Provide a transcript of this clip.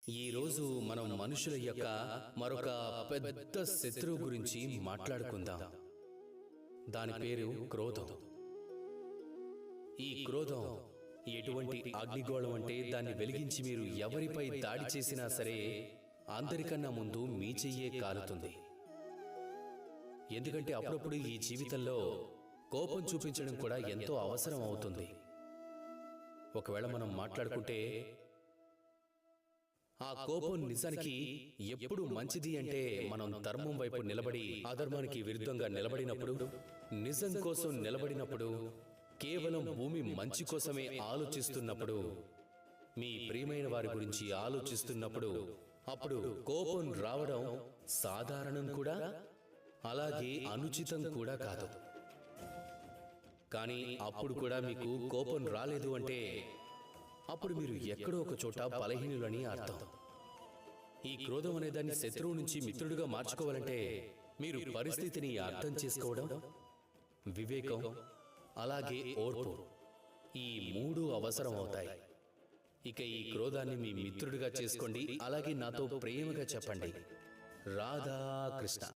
ఈరోజు మనం మనుషుల యొక్క మరొక పెద్ద శత్రువు గురించి మాట్లాడుకుందాం. దాని పేరు క్రోధం. ఈ క్రోధం ఎటువంటి అగ్నిగోళం అంటే దాన్ని వెలిగించి మీరు ఎవరిపై దాడి చేసినా సరే అందరికన్నా ముందు మీ చెయ్యే కాలుతుంది. ఎందుకంటే అప్పుడప్పుడు ఈ జీవితంలో కోపం చూపించడం కూడా ఎంతో అవసరం అవుతుంది. ఒకవేళ మనం మాట్లాడుకుంటే ఆ కోపం నిజానికి ఎప్పుడు మంచిది అంటే మనం ధర్మం వైపు నిలబడి అధర్మానికి విరుద్ధంగా నిలబడినప్పుడు, నిజం కోసం నిలబడినప్పుడు, కేవలం భూమి మంచి కోసమే ఆలోచిస్తున్నప్పుడు, మీ ప్రియమైన వారి గురించి ఆలోచిస్తున్నప్పుడు అప్పుడు కోపం రావడం సాధారణం కూడా, అలాగే అనుచితం కూడా కాదు. కానీ అప్పుడు కూడా మీకు కోపం రాలేదు అంటే అప్పుడు మీరు ఎక్కడో ఒక చోట బలహీనులని అర్థం. ఈ క్రోధం అనే దాన్ని శత్రువు నుంచి మిత్రుడిగా మార్చుకోవాలంటే మీరు పరిస్థితిని అర్థం చేసుకోవడం, వివేకం, అలాగే ఓర్పు, ఈ మూడు అవసరం అవుతాయి. ఇక ఈ క్రోధాన్ని మీ మిత్రుడిగా చేసుకోండి. అలాగే నాతో ప్రేమగా చెప్పండి, రాధాకృష్ణ.